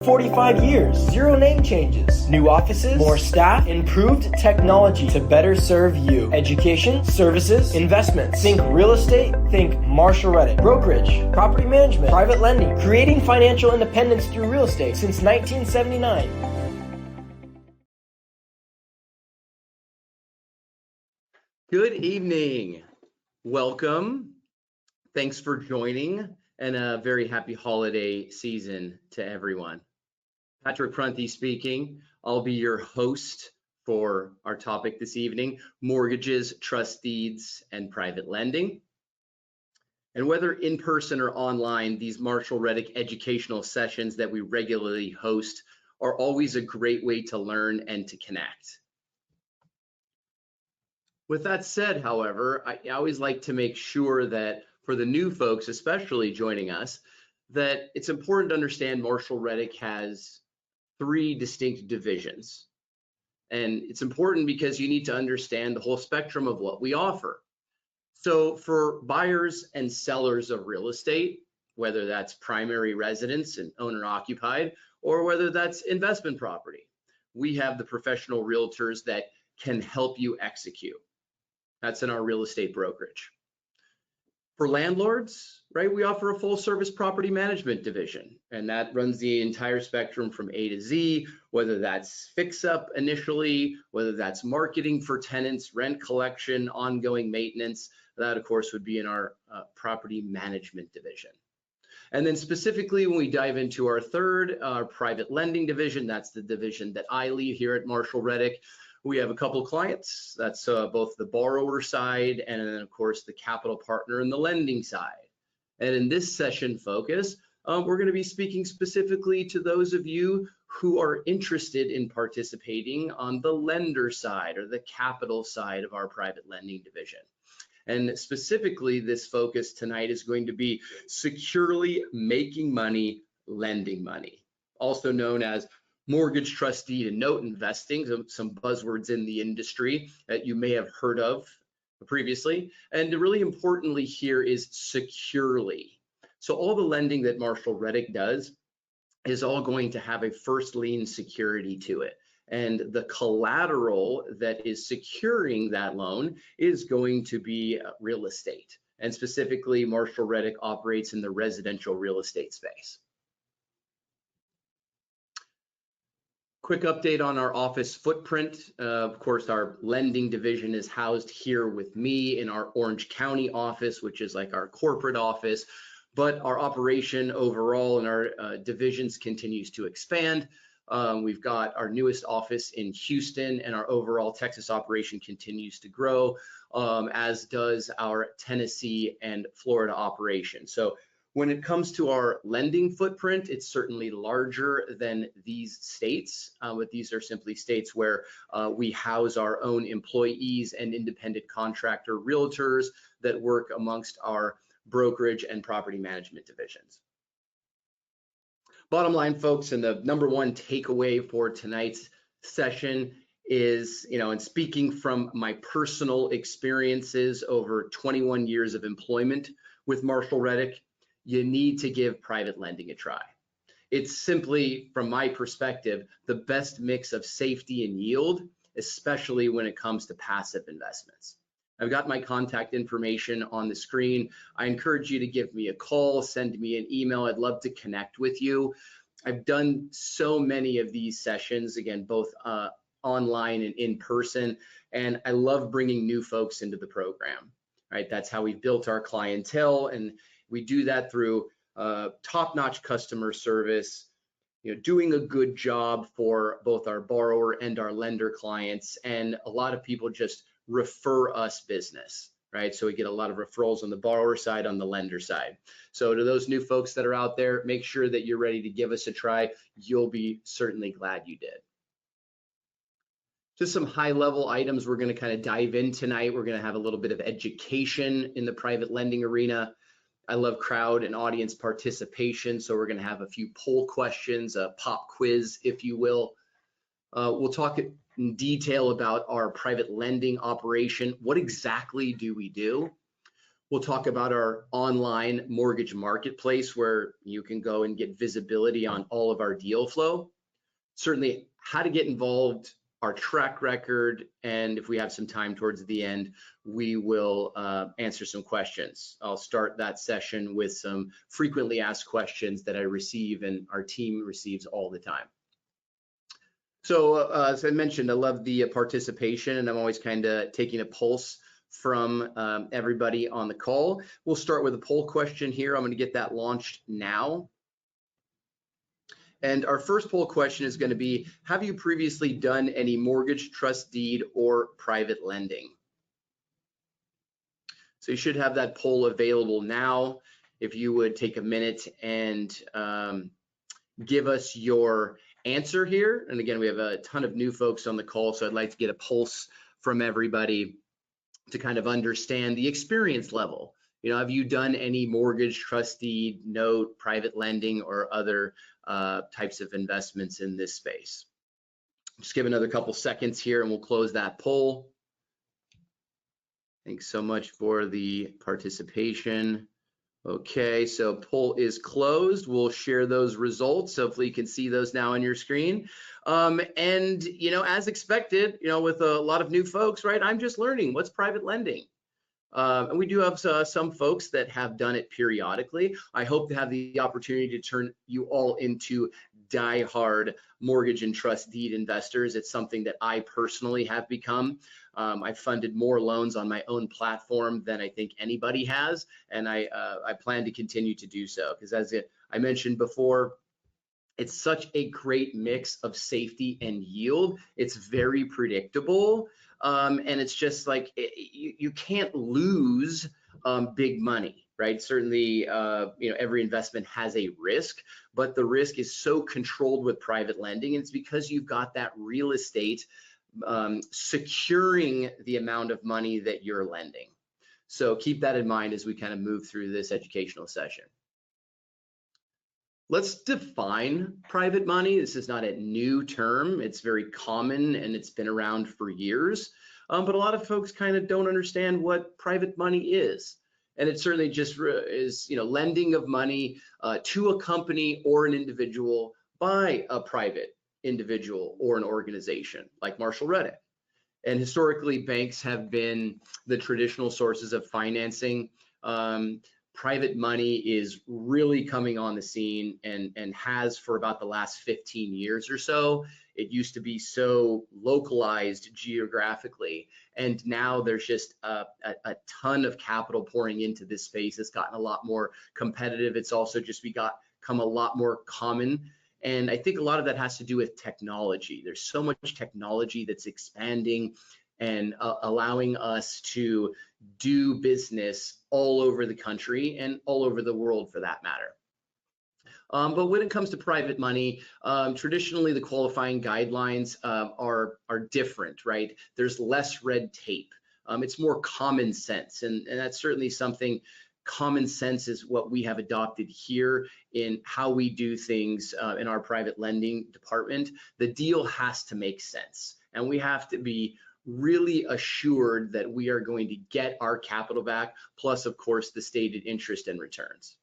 45 years, 0 name changes, new offices, more staff, improved technology to better serve you. Education, services, investments. Think real estate, think Marshall Reddick. Brokerage, property management, private lending, creating financial independence through real estate since 1979. Good evening. Welcome. Thanks for joining, and a very happy holiday season to everyone. Patrick Prunty speaking. I'll be your host for our topic this evening, mortgages, trust deeds, and private lending. And whether in person or online, these Marshall Reddick educational sessions that we regularly host are always a great way to learn and to connect. With that said, however, I always like to make sure that for the new folks, especially joining us, that it's important to understand Marshall Reddick has 3 distinct divisions. And it's important because you need to understand the whole spectrum of what we offer. So for buyers and sellers of real estate, whether that's primary residence and owner occupied, or whether that's investment property, we have the professional realtors that can help you execute. That's in our real estate brokerage. For landlords, right, we offer a full service property management division, and that runs the entire spectrum from A to Z, whether that's fix up initially, whether that's marketing for tenants, rent collection, ongoing maintenance. That of course would be in our property management division. And then specifically when we dive into our third, our private lending division, that's the division that I lead here at Marshall Reddick. We have a couple clients. That's both the borrower side and then of course the capital partner and the lending side. And in this session focus, we're going to be speaking specifically to those of you who are interested in participating on the lender side or the capital side of our private lending division. And specifically, this focus tonight is going to be securely making money, lending money, also known as mortgage, trust deed, and note investing, some buzzwords in the industry that you may have heard of previously. And really importantly here is securely. So all the lending that Marshall Reddick does is all going to have a first lien security to it. And the collateral that is securing that loan is going to be real estate. And specifically, Marshall Reddick operates in the residential real estate space. Quick update on our office footprint. Of course, our lending division is housed here with me in our Orange County office, which is like our corporate office, but our operation overall and our divisions continues to expand. We've got our newest office in Houston, and our overall Texas operation continues to grow, as does our Tennessee and Florida operation. So when it comes to our lending footprint, it's certainly larger than these states, but these are simply states where we house our own employees and independent contractor realtors that work amongst our brokerage and property management divisions. Bottom line, folks, and the number one takeaway for tonight's session is, and speaking from my personal experiences over 21 years of employment with Marshall Reddick, you need to give private lending a try. It's simply, from my perspective, the best mix of safety and yield, especially when it comes to passive investments. I've got my contact information on the screen. I encourage you to give me a call, send me an email. I'd love to connect with you. I've done so many of these sessions, again, both online and in person, and I love bringing new folks into the program, right? That's how we've built our clientele, and we do that through top-notch customer service, doing a good job for both our borrower and our lender clients, and a lot of people just refer us business, right? So we get a lot of referrals on the borrower side, on the lender side. So to those new folks that are out there, make sure that you're ready to give us a try. You'll be certainly glad you did. Just some high-level items we're going to kind of dive in tonight. We're going to have a little bit of education in the private lending arena. I love crowd and audience participation, so we're going to have a few poll questions, a pop quiz, if you will. We'll talk in detail about our private lending operation. What exactly do we do? We'll talk about our online mortgage marketplace where you can go and get visibility on all of our deal flow. Certainly how to get involved, our track record, and if we have some time towards the end, we will answer some questions. I'll start that session with some frequently asked questions that I receive and our team receives all the time. So as I mentioned, I love the participation, and I'm always kind of taking a pulse from everybody on the call. We'll start with a poll question here. I'm going to get that launched now. And our first poll question is going to be, have you previously done any mortgage, trust deed, or private lending? So you should have that poll available now. If you would take a minute and give us your answer here. And again, we have a ton of new folks on the call, so I'd like to get a pulse from everybody to kind of understand the experience level. You know, have you done any mortgage, trust deed, note, private lending, or other types of investments in this space? Just give another couple seconds here and we'll close that poll. Thanks so much for the participation. Okay, so poll is closed. We'll share those results. Hopefully you can see those now on your screen. And, you know, as expected, you know, with a lot of new folks, right, I'm just learning what's private lending. And we do have some folks that have done it periodically. I hope to have the opportunity to turn you all into die-hard mortgage and trust deed investors. It's something that I personally have become. I've funded more loans on my own platform than I think anybody has, and I plan to continue to do so because, as I mentioned before, it's such a great mix of safety and yield. It's very predictable. And it's just like you can't lose big money, right? Certainly, you know, every investment has a risk, but the risk is so controlled with private lending. And it's because you've got that real estate securing the amount of money that you're lending. So keep that in mind as we kind of move through this educational session. Let's define private money. This is not a new term. It's very common and it's been around for years. But a lot of folks kind of don't understand what private money is. And it certainly just is, you know, lending of money to a company or an individual by a private individual or an organization like Marshall Reddick. And historically, banks have been the traditional sources of financing. Private money is really coming on the scene and has for about the last 15 years or so. It used to be so localized geographically, and now there's just a ton of capital pouring into this space. It's gotten a lot more competitive. It's also just become a lot more common. And I think a lot of that has to do with technology. There's so much technology that's expanding and allowing us to do business all over the country and all over the world for that matter. But when it comes to private money, traditionally the qualifying guidelines are different, right? There's less red tape. It's more common sense, and that's certainly something. Common sense is what we have adopted here in how we do things in our private lending department. The deal has to make sense, and we have to be really assured that we are going to get our capital back, plus of course the stated interest and returns.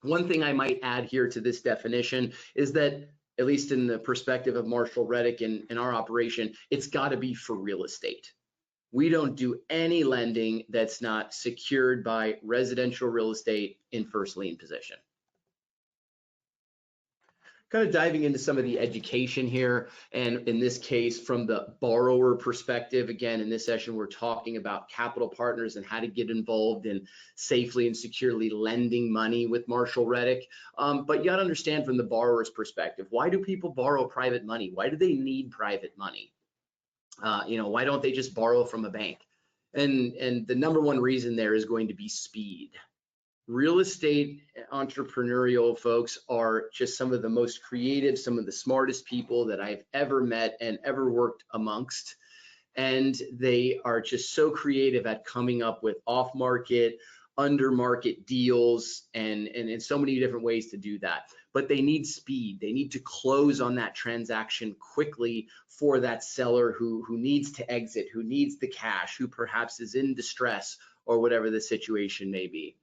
One thing I might add here to this definition is that, at least in the perspective of Marshall Reddick and our operation, it's got to be for real estate. We don't do any lending that's not secured by residential real estate in first lien position. Kind of diving into some of the education here, and in this case from the borrower perspective. Again, in this session we're talking about capital partners and how to get involved in safely and securely lending money with Marshall Reddick. But you got to understand from the borrower's perspective, why do people borrow private money? Why do they need private money? You know, why don't they just borrow from a bank? And the number one reason there is going to be speed. Real estate entrepreneurial folks are just some of the most creative, some of the smartest people that I've ever met and ever worked amongst. And they are just so creative at coming up with off-market, under-market deals and so many different ways to do that. But they need speed. They need to close on that transaction quickly for that seller who needs to exit, who needs the cash, who perhaps is in distress or whatever the situation may be.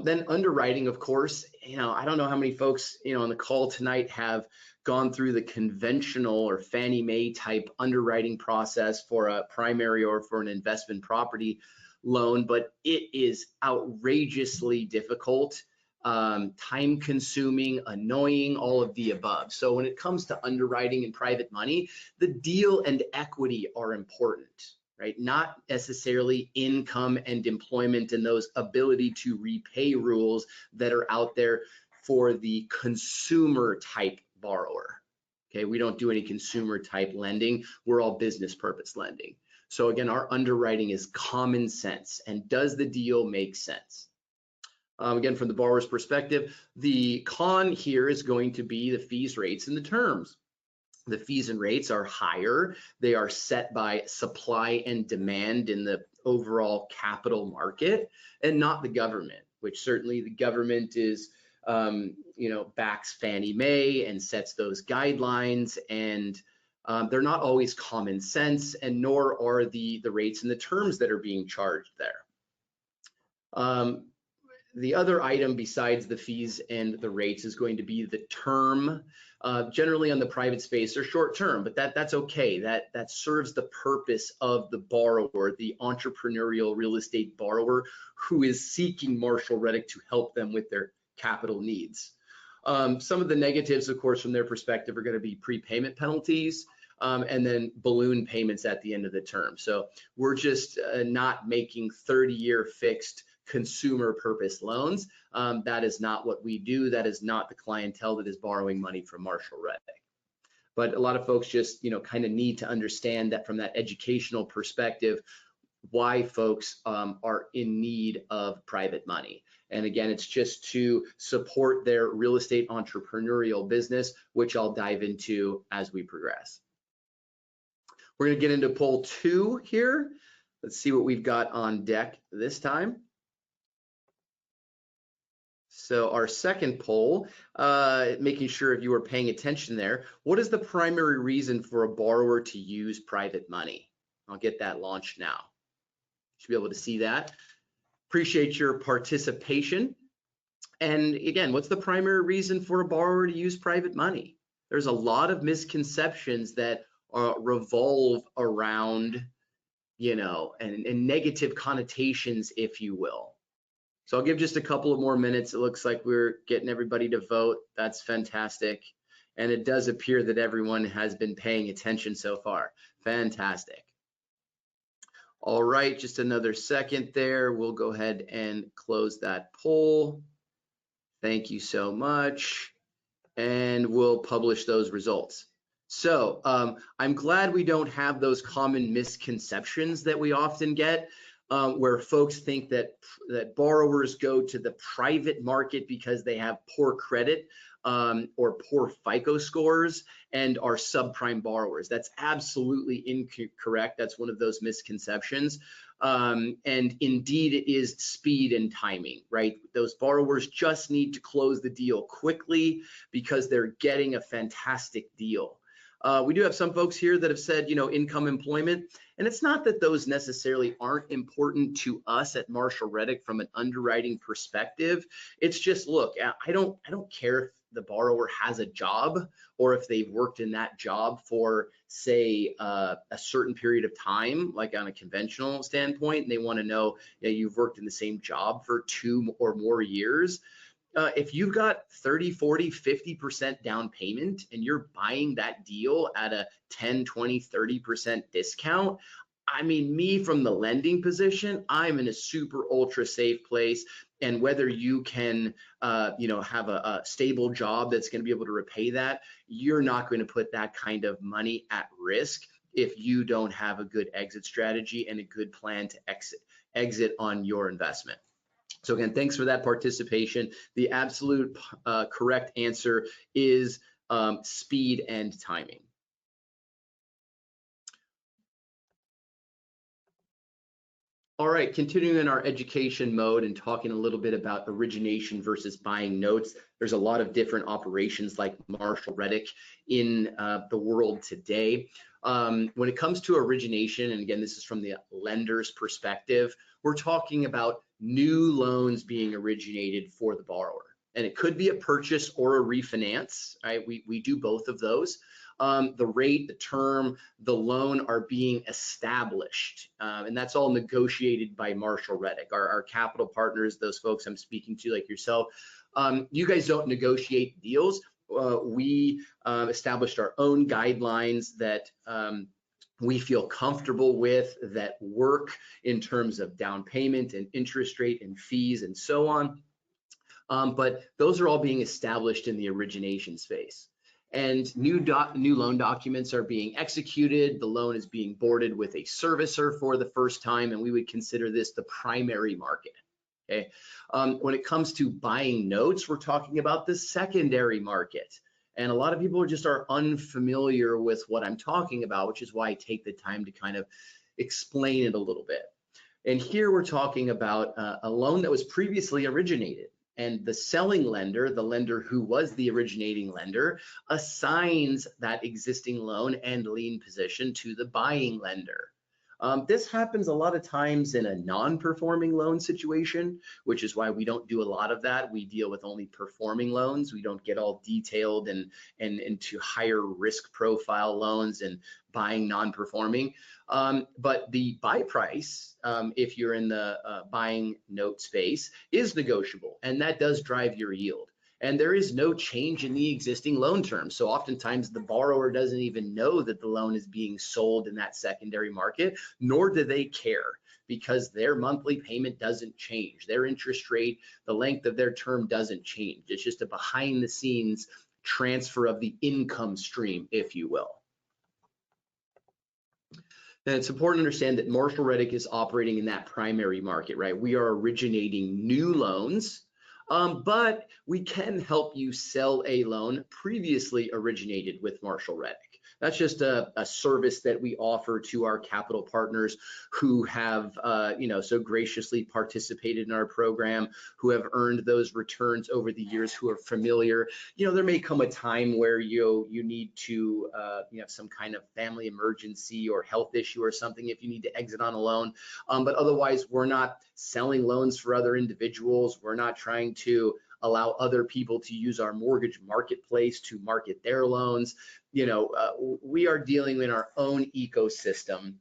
Then underwriting, of course, I don't know how many folks, on the call tonight have gone through the conventional or Fannie Mae type underwriting process for a primary or for an investment property loan, but it is outrageously difficult, time consuming, annoying, all of the above. So when it comes to underwriting and private money, the deal and equity are important. Right? Not necessarily income and employment and those ability to repay rules that are out there for the consumer type borrower. Okay, we don't do any consumer type lending. We're all business purpose lending. So again, our underwriting is common sense. And does the deal make sense? Again, from the borrower's perspective, the con here is going to be the fees, rates, and the terms. The fees and rates are higher. They are set by supply and demand in the overall capital market and not the government, which certainly the government is, backs Fannie Mae and sets those guidelines, and they're not always common sense, and nor are the rates and the terms that are being charged there. The other item besides the fees and the rates is going to be the term. Generally on the private space, they're short term, but that's okay. That serves the purpose of the borrower, the entrepreneurial real estate borrower who is seeking Marshall Reddick to help them with their capital needs. Some of the negatives, of course, from their perspective are going to be prepayment penalties, and then balloon payments at the end of the term. So we're just not making 30-year fixed consumer purpose loans. That is not what we do. That is not the clientele that is borrowing money from Marshall Reddick. But a lot of folks just, kind of need to understand that from that educational perspective, why folks are in need of private money. And again, it's just to support their real estate entrepreneurial business, which I'll dive into as we progress. We're going to get into poll 2 here. Let's see what we've got on deck this time. So our second poll, making sure if you were paying attention there, what is the primary reason for a borrower to use private money? I'll get that launched now. Should be able to see that. Appreciate your participation. And again, what's the primary reason for a borrower to use private money? There's a lot of misconceptions that revolve around, and negative connotations, if you will. So I'll give just a couple of more minutes. It looks like we're getting everybody to vote. That's fantastic. And it does appear that everyone has been paying attention so far. Fantastic. All right, just another second there. We'll go ahead and close that poll. Thank you so much. And we'll publish those results. So I'm glad we don't have those common misconceptions that we often get, where folks think that borrowers go to the private market because they have poor credit or poor FICO scores and are subprime borrowers. That's absolutely incorrect. That's one of those misconceptions. And indeed, it is speed and timing, right? Those borrowers just need to close the deal quickly because they're getting a fantastic deal. We do have some folks here that have said, income, employment, and it's not that those necessarily aren't important to us at Marshall Reddick from an underwriting perspective. It's just, look, I don't care if the borrower has a job or if they've worked in that job for, say, a certain period of time, like on a conventional standpoint, and they want to know that you've worked in the same job for 2 or more years. If you've got 30, 40, 50% down payment and you're buying that deal at a 10, 20, 30% discount, I mean, me from the lending position, I'm in a super ultra safe place. And whether you can, have a stable job that's going to be able to repay that, you're not going to put that kind of money at risk if you don't have a good exit strategy and a good plan to exit on your investment. So again, thanks for that participation. The absolute correct answer is speed and timing. All right, continuing in our education mode and talking a little bit about origination versus buying notes. There's a lot of different operations like Marshall Reddick in the world today. When it comes to origination, and again, this is from the lender's perspective, we're talking about new loans being originated for the borrower. And it could be a purchase or a refinance, right? We do both of those. The rate, the term, the loan are being established. And that's all negotiated by Marshall Reddick, our capital partners, those folks I'm speaking to like yourself. You guys don't negotiate deals. We established our own guidelines that we feel comfortable with, that work in terms of down payment and interest rate and fees and so on. But those are all being established in the origination space. And new loan documents are being executed. The loan is being boarded with a servicer for the first time, and we would consider this the primary market. Okay. When it comes to buying notes, we're talking about the secondary market. And a lot of people are unfamiliar with what I'm talking about, which is why I take the time to kind of explain it a little bit. And here we're talking about a loan that was previously originated. And the selling lender, the lender who was the originating lender, assigns that existing loan and lien position to the buying lender. This happens a lot of times in a non-performing loan situation, which is why we don't do a lot of that. We deal with only performing loans. We don't get all detailed and into higher risk profile loans and buying non-performing. But the buy price, if you're in the buying note space, is negotiable, and that does drive your yield. And there is no change in the existing loan terms. So oftentimes the borrower doesn't even know that the loan is being sold in that secondary market, nor do they care, because their monthly payment doesn't change. Their interest rate, the length of their term doesn't change. It's just a behind the scenes transfer of the income stream, if you will. And it's important to understand that Marshall Reddick is operating in that primary market, right? We are originating new loans, but we can help you sell a loan previously originated with Marshall Reddick. That's just a service that we offer to our capital partners who have, so graciously participated in our program, who have earned those returns over the years, who are familiar. There may come a time where you need to, have some kind of family emergency or health issue or something if you need to exit on a loan. But otherwise, we're not selling loans for other individuals. We're not trying to allow other people to use our mortgage marketplace to market their loans. We are dealing in our own ecosystem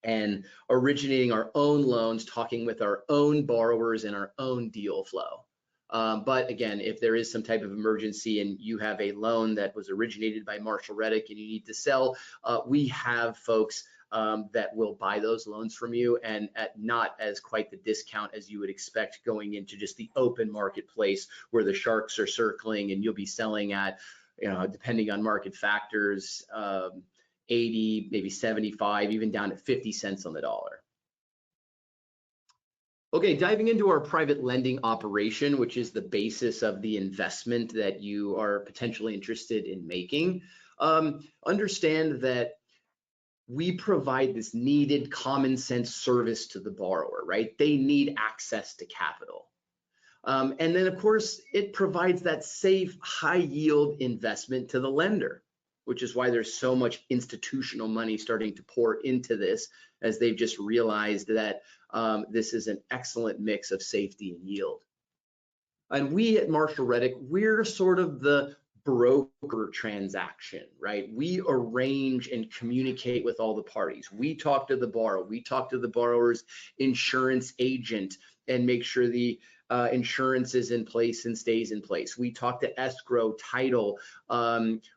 and originating our own loans, talking with our own borrowers and our own deal flow. But again, if there is some type of emergency and you have a loan that was originated by Marshall Reddick and you need to sell, we have folks that will buy those loans from you, and at not as quite the discount as you would expect going into just the open marketplace where the sharks are circling, and you'll be selling at, depending on market factors, 80, maybe 75, even down to 50 cents on the dollar. Okay, diving into our private lending operation, which is the basis of the investment that you are potentially interested in making. Understand that we provide this needed common sense service to the borrower, right? They need access to capital. And then of course, it provides that safe, high yield investment to the lender, which is why there's so much institutional money starting to pour into this, as they've just realized that this is an excellent mix of safety and yield. And we at Marshall Reddick, we're sort of the broker transaction, right? We arrange and communicate with all the parties. We talk to the borrower, we talk to the borrower's insurance agent and make sure the insurance is in place and stays in place. We talk to escrow, title,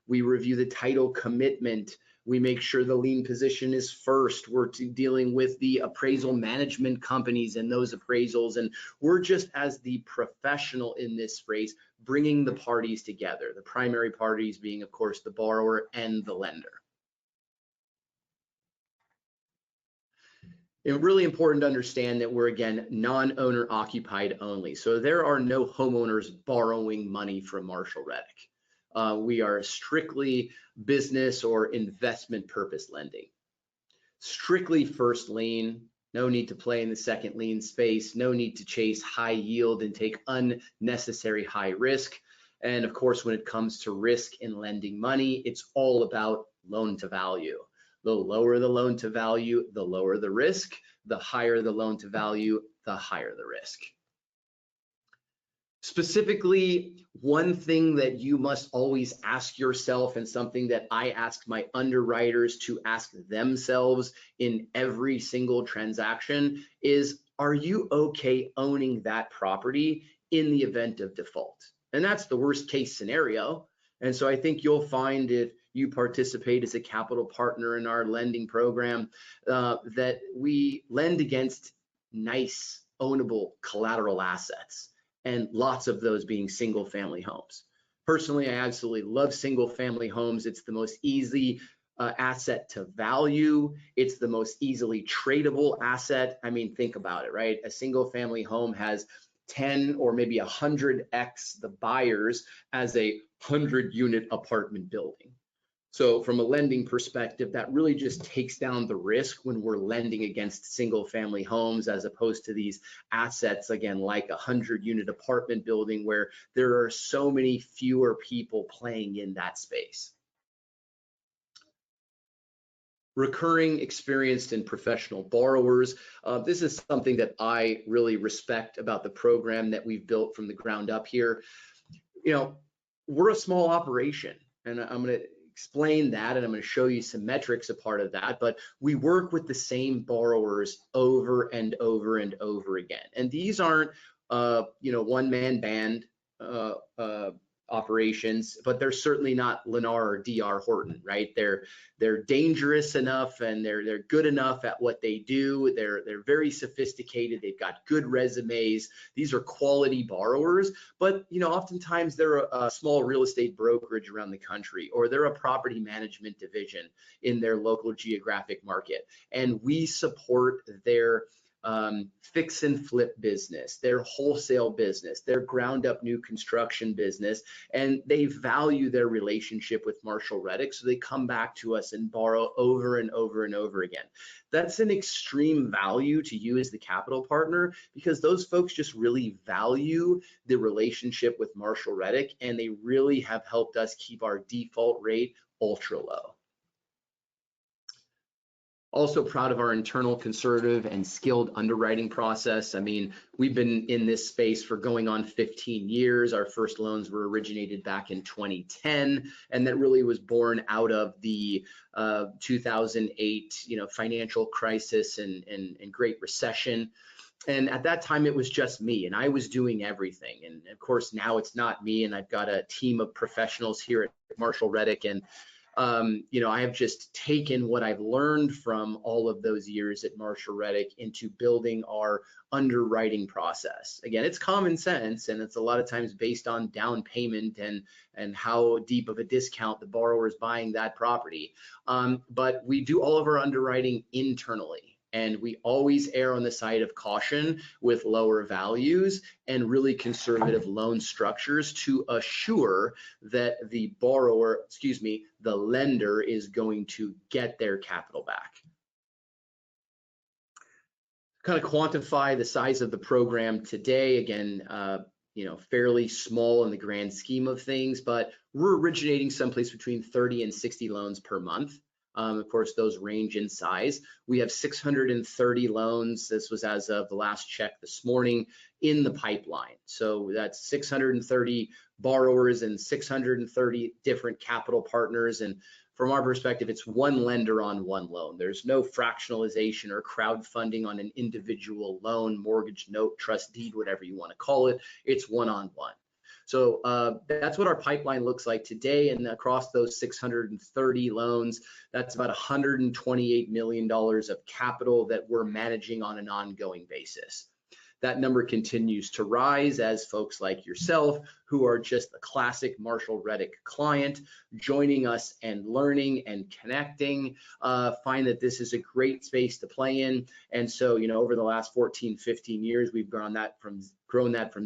we review the title commitment. We make sure the lien position is first. We're dealing with the appraisal management companies and those appraisals. And we're just, as the professional in this phrase, bringing the parties together. The primary parties being, of course, the borrower and the lender. It's really important to understand that we're, again, non-owner occupied only. So there are no homeowners borrowing money from Marshall Reddick. We are strictly business or investment purpose lending. Strictly first lien, no need to play in the second lien space, no need to chase high yield and take unnecessary high risk. And of course, when it comes to risk in lending money, it's all about loan to value. The lower the loan to value, the lower the risk. The higher the loan to value, the higher the risk. Specifically, one thing that you must always ask yourself, and something that I ask my underwriters to ask themselves in every single transaction, is, are you okay owning that property in the event of default? And that's the worst case scenario. And so I think you'll find, if you participate as a capital partner in our lending program, that we lend against nice, ownable collateral assets, and lots of those being single family homes. Personally, I absolutely love single family homes. It's the most easy asset to value. It's the most easily tradable asset. I mean, think about it, right? A single family home has 10 or maybe 100x the buyers as a 100-unit apartment building. So from a lending perspective, that really just takes down the risk when we're lending against single family homes, as opposed to these assets, again, like a 100-unit apartment building, where there are so many fewer people playing in that space. Recurring, experienced, and professional borrowers. This is something that I really respect about the program that we've built from the ground up here. You know, we're a small operation, and I'm going to explain that, and I'm going to show you some metrics a part of that, but we work with the same borrowers over and over and over again. And these aren't, one-man band operations, but they're certainly not Lennar or DR Horton, right? They're dangerous enough, and they're good enough at what they do. They're very sophisticated. They've got good resumes. These are quality borrowers, but oftentimes they're a small real estate brokerage around the country, or they're a property management division in their local geographic market, and we support their fix and flip business, their wholesale business, their ground up new construction business, and they value their relationship with Marshall Reddick, so they come back to us and borrow over and over and over again. That's an extreme value to you as the capital partner, because those folks just really value the relationship with Marshall Reddick, and they really have helped us keep our default rate ultra low. Also proud of our internal, conservative, and skilled underwriting process. I mean, we've been in this space for going on 15 years. Our first loans were originated back in 2010, and that really was born out of the 2008, financial crisis and Great Recession. And at that time, it was just me, and I was doing everything. And of course, now it's not me, and I've got a team of professionals here at Marshall Reddick, and I have just taken what I've learned from all of those years at Marshall Reddick into building our underwriting process. Again, it's common sense, and it's a lot of times based on down payment and how deep of a discount the borrower is buying that property. But we do all of our underwriting internally. And we always err on the side of caution with lower values and really conservative loan structures to assure that the lender is going to get their capital back. Kind of quantify the size of the program today. Again, fairly small in the grand scheme of things, but we're originating someplace between 30 and 60 loans per month. Of course, those range in size. We have 630 loans. This was as of the last check this morning in the pipeline. So that's 630 borrowers and 630 different capital partners. And from our perspective, it's one lender on one loan. There's no fractionalization or crowdfunding on an individual loan, mortgage note, trust deed, whatever you want to call it. It's one-on-one. So that's what our pipeline looks like today, and across those 630 loans, that's about $128 million of capital that we're managing on an ongoing basis. That number continues to rise as folks like yourself, who are just a classic Marshall Reddick client, joining us and learning and connecting, find that this is a great space to play in. And so, over the last 14, 15 years, we've grown that from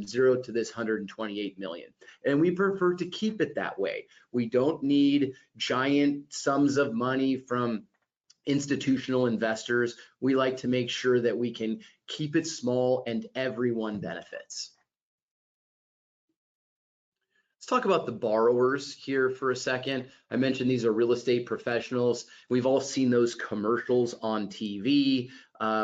zero to this 128 million. And we prefer to keep it that way. We don't need giant sums of money from institutional investors. We like to make sure that we can keep it small and everyone benefits. Let's talk about the borrowers here for a second. I mentioned these are real estate professionals. We've all seen those commercials on TV.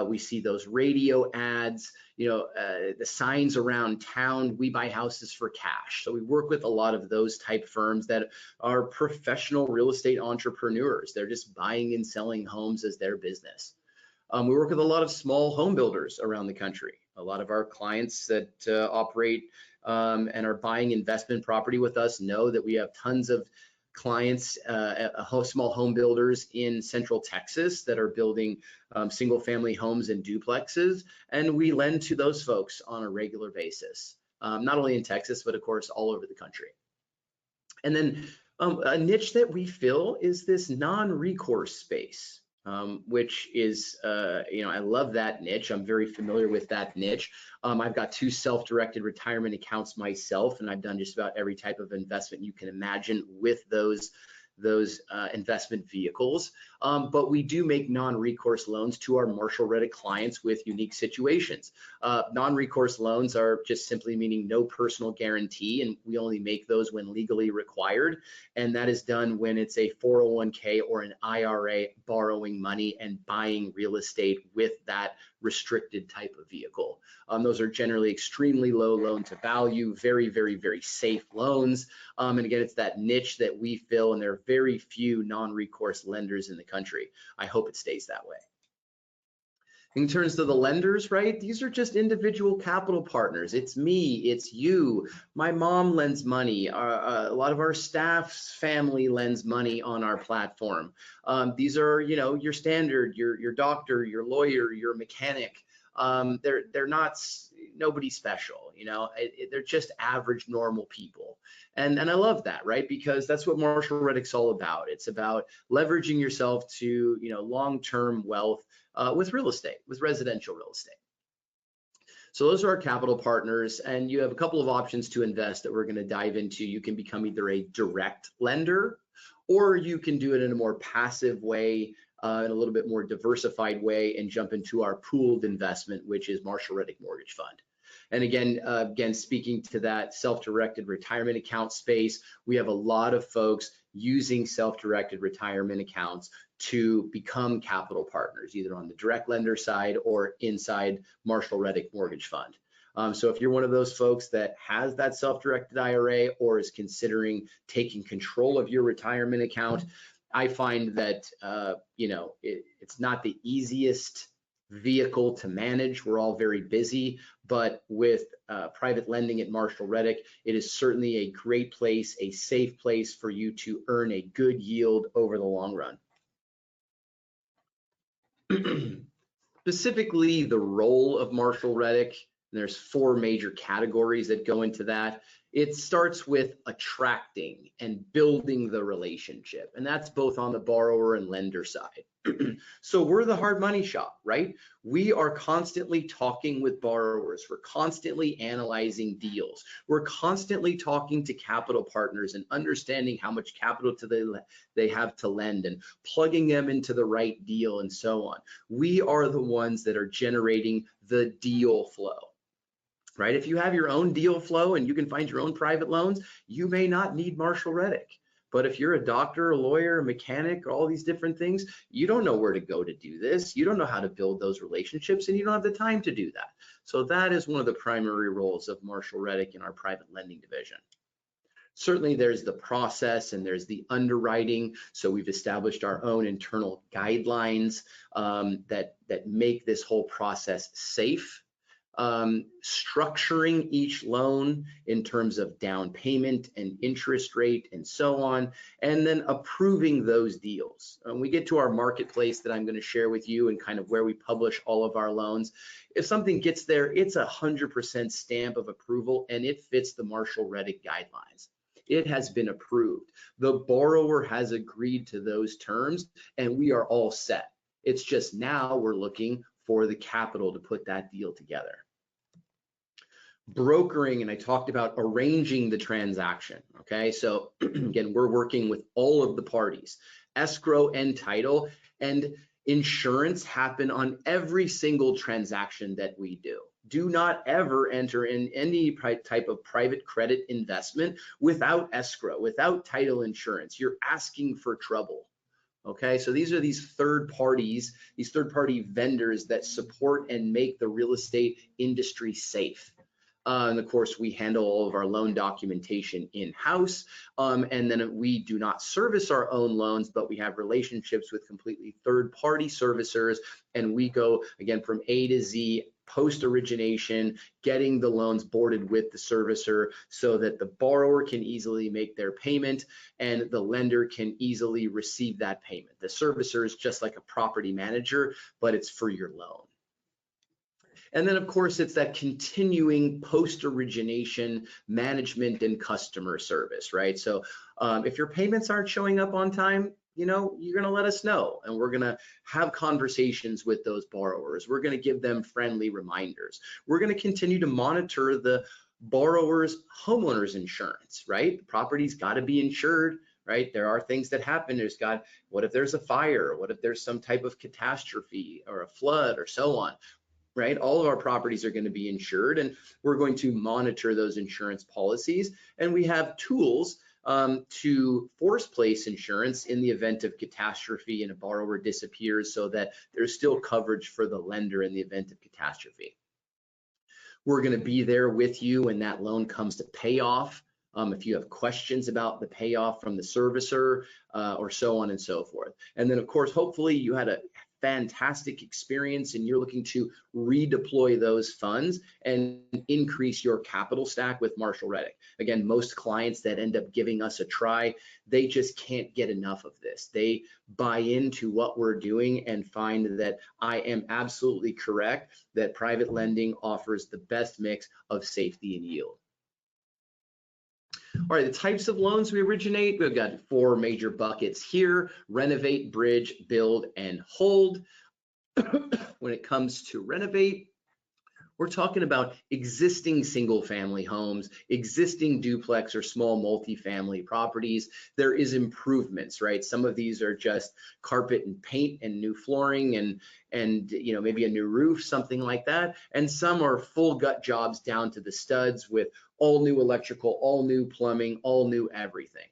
We see those radio ads, the signs around town, we buy houses for cash. So we work with a lot of those type firms that are professional real estate entrepreneurs. They're just buying and selling homes as their business. We work with a lot of small home builders around the country. A lot of our clients that operate and are buying investment property with us know that we have tons of clients, small home builders in Central Texas that are building single family homes and duplexes. And we lend to those folks on a regular basis, not only in Texas, but of course, all over the country. And then a niche that we fill is this non-recourse space. Which is, I love that niche. I'm very familiar with that niche. I've got 2 self-directed retirement accounts myself, and I've done just about every type of investment you can imagine with those investment vehicles. But we do make non-recourse loans to our Marshall Reddick clients with unique situations. Non-recourse loans are just simply meaning no personal guarantee, and we only make those when legally required. And that is done when it's a 401k or an IRA borrowing money and buying real estate with that restricted type of vehicle. Those are generally extremely low loan to value, very, very, very safe loans. And again, it's that niche that we fill, and there are very few non-recourse lenders in the country. I hope it stays that way. In terms of the lenders, right, these are just individual capital partners. It's me, it's you. My mom lends money. A lot of our staff's family lends money on our platform. These are, your standard, your doctor, your lawyer, your mechanic. They're not nobody special, they're just average normal people. And I love that, right? Because that's what Marshall Reddick's all about. It's about leveraging yourself to, long-term wealth with real estate, with residential real estate. So those are our capital partners, and you have a couple of options to invest that we're going to dive into. You can become either a direct lender, or you can do it in a more passive way, in a little bit more diversified way, and jump into our pooled investment, which is Marshall Reddick Mortgage Fund. And again, speaking to that self-directed retirement account space, we have a lot of folks using self-directed retirement accounts to become capital partners, either on the direct lender side or inside Marshall Reddick Mortgage Fund. So if you're one of those folks that has that self-directed IRA or is considering taking control of your retirement account, I find that it's not the easiest vehicle to manage. We're all very busy, but with private lending at Marshall Reddick, it is certainly a great place, a safe place for you to earn a good yield over the long run. Specifically, the role of Marshall Reddick, there's 4 major categories that go into that. It starts with attracting and building the relationship, and that's both on the borrower and lender side. So we're the hard money shop, right? We are constantly talking with borrowers. We're constantly analyzing deals. We're constantly talking to capital partners and understanding how much capital they have to lend and plugging them into the right deal and so on. We are the ones that are generating the deal flow. Right? If you have your own deal flow and you can find your own private loans, you may not need Marshall Reddick. But if you're a doctor, a lawyer, a mechanic, all these different things, you don't know where to go to do this. You don't know how to build those relationships, and you don't have the time to do that. So that is one of the primary roles of Marshall Reddick in our private lending division. Certainly there's the process and there's the underwriting. So we've established our own internal guidelines that make this whole process safe. Structuring each loan in terms of down payment and interest rate and so on, and then approving those deals. When we get to our marketplace that I'm going to share with you and kind of where we publish all of our loans, if something gets there, it's 100% stamp of approval and it fits the Marshall Reddick guidelines. It has been approved. The borrower has agreed to those terms and we are all set. It's just now we're looking for the capital to put that deal together. Brokering, and I talked about arranging the transaction, okay? So again, we're working with all of the parties. Escrow and title and insurance happen on every single transaction that we do. do not ever enter in any type of private credit investment without escrow, without title insurance. You're asking for trouble. Okay, so these are these third party vendors that support and make the real estate industry safe. And of course, we handle all of our loan documentation in-house. And then we do not service our own loans, but we have relationships with completely third-party servicers. And we go, again, from A to Z, post-origination, getting the loans boarded with the servicer so that the borrower can easily make their payment and the lender can easily receive that payment. The servicer is just like a property manager, but it's for your loan. And then, of course, it's that continuing post-origination management and customer service, right? So if your payments aren't showing up on time, you're going to let us know, and we're going to have conversations with those borrowers. We're going to give them friendly reminders. We're going to continue to monitor the borrower's homeowner's insurance, right? The property's got to be insured, right? There are things that happen. What if there's a fire? What if there's some type of catastrophe or a flood or so on? Right? All of our properties are going to be insured, and we're going to monitor those insurance policies. And we have tools to force place insurance in the event of catastrophe and a borrower disappears, so that there's still coverage for the lender in the event of catastrophe. We're going to be there with you when that loan comes to payoff. If you have questions about the payoff from the servicer or so on and so forth. And then, of course, hopefully you had a fantastic experience and you're looking to redeploy those funds and increase your capital stack with Marshall Reddick. Again, most clients that end up giving us a try, they just can't get enough of this. They buy into what we're doing and find that I am absolutely correct, that private lending offers the best mix of safety and yield. All right, the types of loans we originate, we've got 4 major buckets here: renovate, bridge, build, and hold. When it comes to renovate, we're talking about existing single family homes, existing duplex or small multifamily properties. There is improvements, right? Some of these are just carpet and paint and new flooring and maybe a new roof, something like that. And some are full gut jobs down to the studs with all new electrical, all new plumbing, all new everything.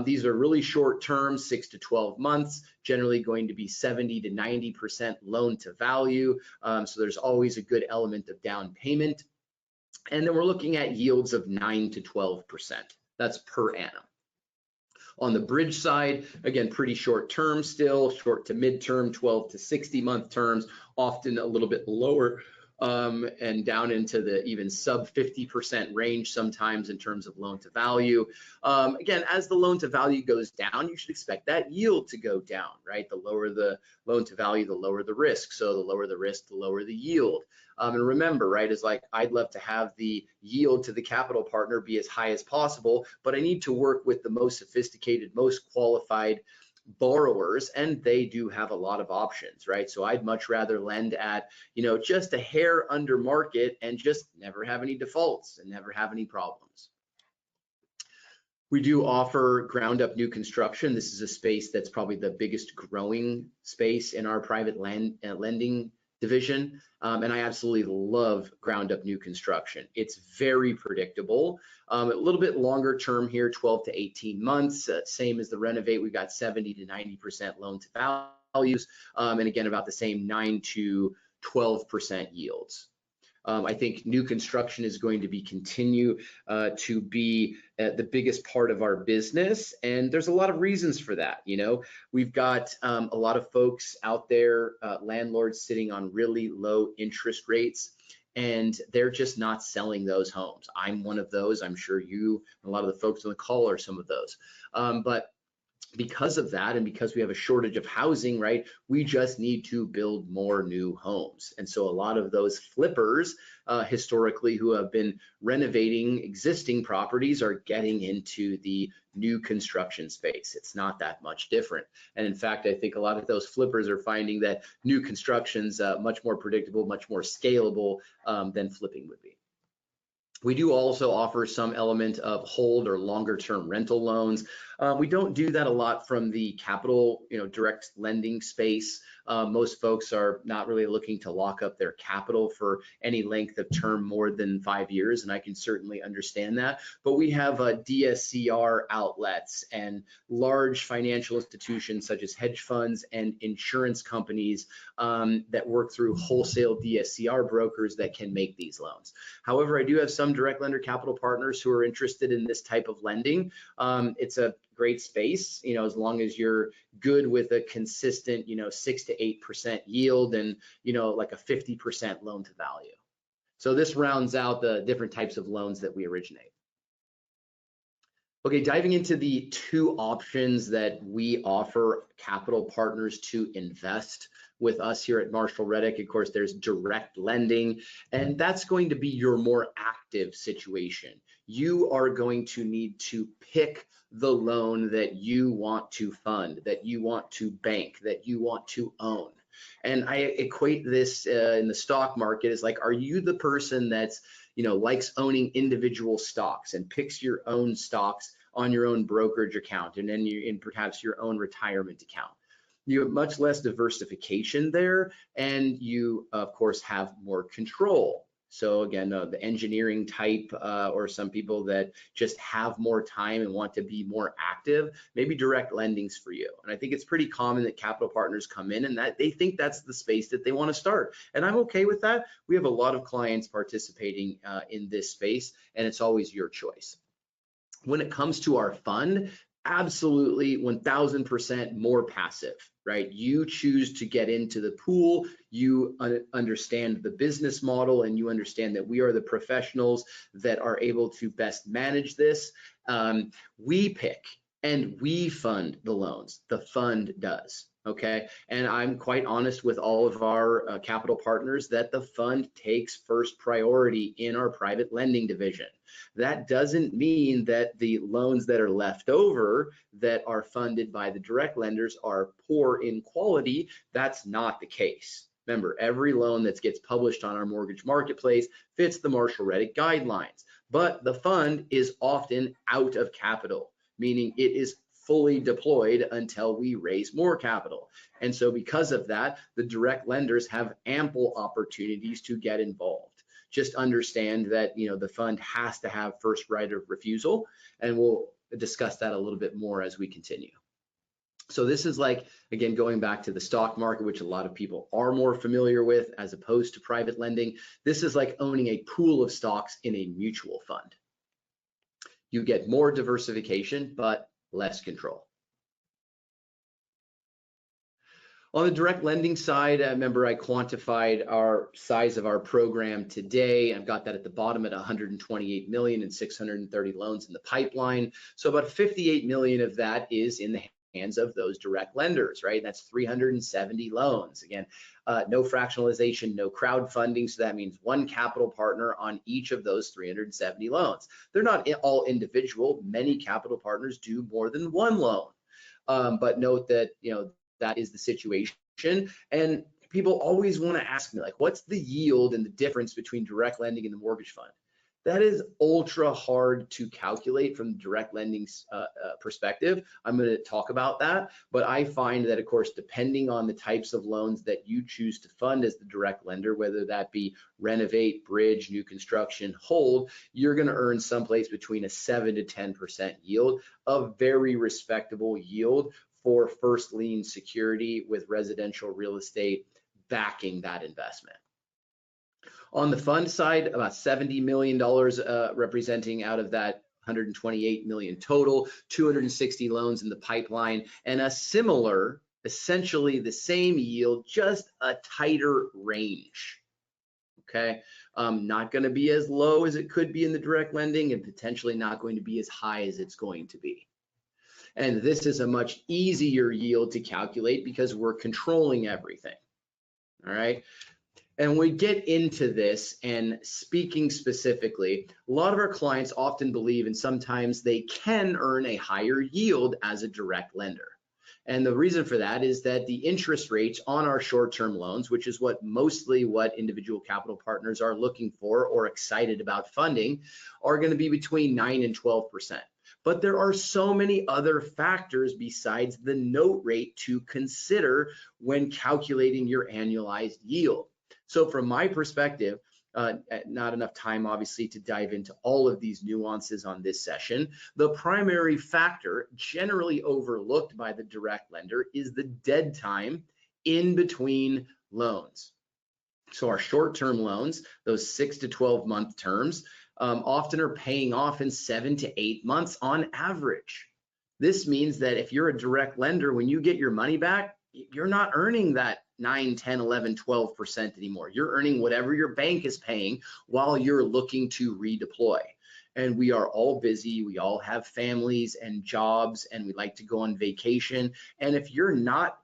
These are really short term, 6 to 12 months, generally going to be 70 to 90% loan to value. So there's always a good element of down payment. And then we're looking at yields of 9 to 12%. That's per annum. On the bridge side, again, pretty short term still, short to mid-term, 12 to 60-month terms, often a little bit lower and down into the even sub 50% range sometimes in terms of loan to value. Again, as the loan to value goes down, you should expect that yield to go down, right? The lower the loan to value, the lower the risk. So the lower the risk, the lower the yield. And remember, right, is like, I'd love to have the yield to the capital partner be as high as possible, but I need to work with the most sophisticated, most qualified borrowers, and they do have a lot of options, right? So I'd much rather lend at, just a hair under market and just never have any defaults and never have any problems. We do offer ground up new construction. This is a space that's probably the biggest growing space in our private lending division. And I absolutely love ground up new construction. It's very predictable, a little bit longer term here, 12 to 18 months, same as the renovate. We've got 70 to 90% loan to values. And again, about the same 9 to 12% yields. I think new construction is going to continue to be the biggest part of our business, and there's a lot of reasons for that. We've got a lot of folks out there, landlords sitting on really low interest rates, and they're just not selling those homes. I'm one of those. I'm sure you and a lot of the folks on the call are some of those. But because of that, and because we have a shortage of housing, right, we just need to build more new homes. And so a lot of those flippers historically who have been renovating existing properties are getting into the new construction space. It's not that much different. And in fact, I think a lot of those flippers are finding that new construction's much more predictable, much more scalable than flipping would be. We do also offer some element of hold or longer term rental loans. We don't do that a lot from the capital, direct lending space. Most folks are not really looking to lock up their capital for any length of term more than 5 years, and I can certainly understand that. But we have DSCR outlets and large financial institutions such as hedge funds and insurance companies that work through wholesale DSCR brokers that can make these loans. However, I do have some direct lender capital partners who are interested in this type of lending. It's a great space, as long as you're good with a consistent, 6 to 8% yield and, like a 50% loan to value. So this rounds out the different types of loans that we originate. Okay, diving into the two options that we offer capital partners to invest with us here at Marshall Reddick. Of course, there's direct lending, and that's going to be your more active situation. You are going to need to pick the loan that you want to fund, that you want to bank, that you want to own. And I equate this in the stock market as like, are you the person that's, likes owning individual stocks and picks your own stocks on your own brokerage account and then in perhaps your own retirement account? You have much less diversification there, and you, of course, have more control. So again, the engineering type or some people that just have more time and want to be more active, maybe direct lending's for you. And I think it's pretty common that capital partners come in and that they think that's the space that they want to start. And I'm okay with that. We have a lot of clients participating in this space, and it's always your choice. When it comes to our fund, absolutely 1000% more passive, right? You choose to get into the pool, you understand the business model, and you understand that we are the professionals that are able to best manage this. We pick and we fund the loans, the fund does. Okay, and I'm quite honest with all of our capital partners that the fund takes first priority in our private lending division. That doesn't mean that the loans that are left over that are funded by the direct lenders are poor in quality. That's not the case. Remember, every loan that gets published on our mortgage marketplace fits the Marshall Reddick guidelines, but the fund is often out of capital, meaning it is fully deployed until we raise more capital. And so because of that, the direct lenders have ample opportunities to get involved. Just understand that, the fund has to have first right of refusal, and we'll discuss that a little bit more as we continue. So this is like, again, going back to the stock market, which a lot of people are more familiar with as opposed to private lending. This is like owning a pool of stocks in a mutual fund. You get more diversification, but less control. On the direct lending side, remember I quantified our size of our program today. I've got that at the bottom at 128 million and 630 loans in the pipeline. So about 58 million of that is in the hands of those direct lenders, right? That's 370 loans. Again, no fractionalization, no crowdfunding. So that means one capital partner on each of those 370 loans. They're not all individual. Many capital partners do more than one loan. But note that, that is the situation. And people always want to ask me, like, what's the yield and the difference between direct lending and the mortgage fund? That is ultra hard to calculate from the direct lending perspective. I'm going to talk about that, but I find that, of course, depending on the types of loans that you choose to fund as the direct lender, whether that be renovate, bridge, new construction, hold, you're going to earn someplace between a 7 to 10% yield, a very respectable yield for first lien security with residential real estate backing that investment. On the fund side, about $70 million representing out of that 128 million total, 260 loans in the pipeline, and a similar, essentially the same yield, just a tighter range. Okay, not going to be as low as it could be in the direct lending, and potentially not going to be as high as it's going to be. And this is a much easier yield to calculate because we're controlling everything. All right. And when we get into this and speaking specifically, a lot of our clients often believe and sometimes they can earn a higher yield as a direct lender. And the reason for that is that the interest rates on our short-term loans, which is mostly what individual capital partners are looking for or excited about funding, are going to be between 9 and 12%. But there are so many other factors besides the note rate to consider when calculating your annualized yield. So from my perspective, not enough time obviously to dive into all of these nuances on this session. The primary factor generally overlooked by the direct lender is the dead time in between loans. So our short-term loans, those 6 to 12 month terms, often are paying off in 7 to 8 months on average. This means that if you're a direct lender, when you get your money back, you're not earning that 9, 10, 11, 12% anymore. You're earning whatever your bank is paying while you're looking to redeploy. And we are all busy. We all have families and jobs, and we like to go on vacation. And if you're not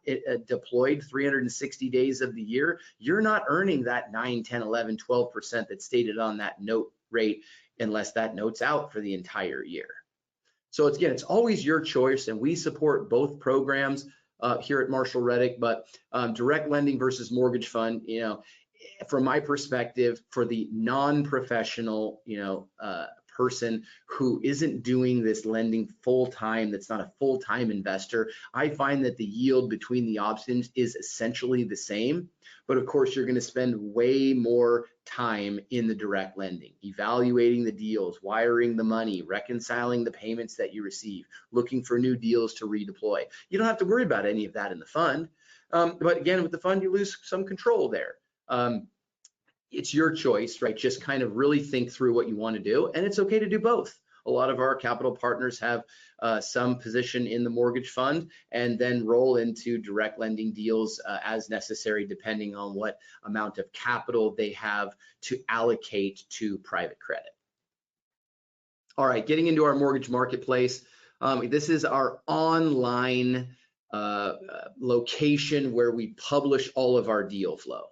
deployed 360 days of the year, you're not earning that 9, 10, 11, 12% that's stated on that note rate unless that note's out for the entire year. So it's always your choice, and we support both programs here at Marshall Reddick, but direct lending versus mortgage fund, from my perspective, for the non-professional, person who isn't doing this lending full time, that's not a full-time investor, I find that the yield between the options is essentially the same. But of course, you're going to spend way more time in the direct lending, evaluating the deals, wiring the money, reconciling the payments that you receive, looking for new deals to redeploy. You don't have to worry about any of that in the fund. But again, with the fund, you lose some control there. It's your choice, right? Just kind of really think through what you want to do, and it's okay to do both. A lot of our capital partners have some position in the mortgage fund and then roll into direct lending deals as necessary, depending on what amount of capital they have to allocate to private credit. All right, getting into our mortgage marketplace. This is our online location where we publish all of our deal flow.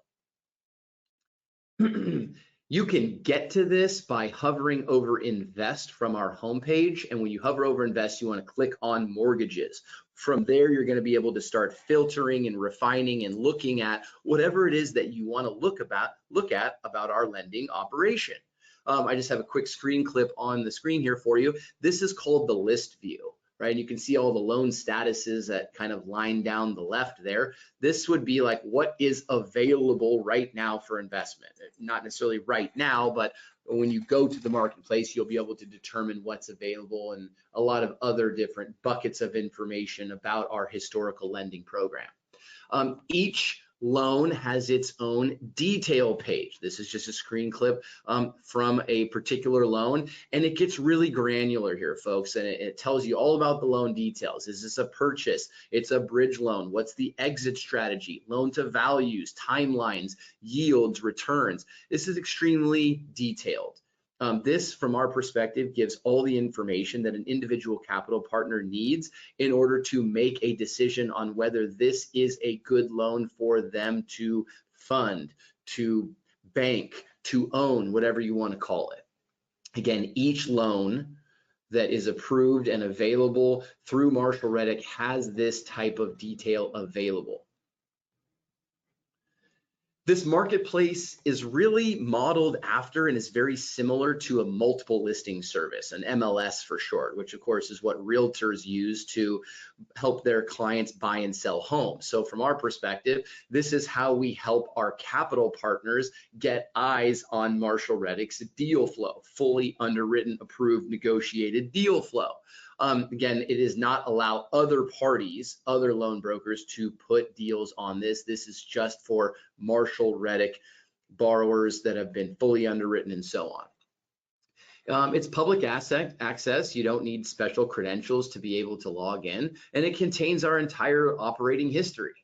You can get to this by hovering over Invest from our homepage. And when you hover over Invest, you want to click on Mortgages. From there, you're going to be able to start filtering and refining and looking at whatever it is that you want to look at about our lending operation. I just have a quick screen clip on the screen here for you. This is called the list view. Right? You can see all the loan statuses that kind of line down the left there. This would be like what is available right now for investment. Not necessarily right now, but when you go to the marketplace, you'll be able to determine what's available and a lot of other different buckets of information about our historical lending program. Each loan has its own detail page. This is just a screen clip from a particular loan, and it gets really granular here, folks, and it tells you all about the loan details. Is this a purchase? It's a bridge loan. What's the exit strategy? Loan to values, timelines, yields, returns. This is extremely detailed. This, from our perspective, gives all the information that an individual capital partner needs in order to make a decision on whether this is a good loan for them to fund, to bank, to own, whatever you want to call it. Again, each loan that is approved and available through Marshall Reddick has this type of detail available. This marketplace is really modeled after and is very similar to a multiple listing service, an MLS for short, which of course is what realtors use to help their clients buy and sell homes. So from our perspective, this is how we help our capital partners get eyes on Marshall Reddick's deal flow, fully underwritten, approved, negotiated deal flow. Again, it does not allow other parties, other loan brokers to put deals on this. This is just for Marshall Reddick borrowers that have been fully underwritten and so on. It's public access. You don't need special credentials to be able to log in, and it contains our entire operating history.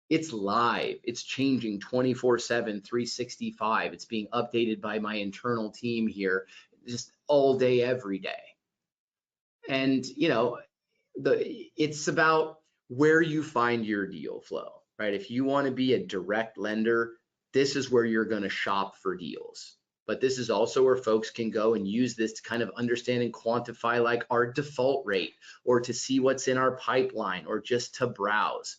It's live. It's changing 24/7, 365. It's being updated by my internal team here just all day, every day. And it's about where you find your deal flow, right? If you want to be a direct lender, this is where you're going to shop for deals. But this is also where folks can go and use this to kind of understand and quantify like our default rate, or to see what's in our pipeline, or just to browse.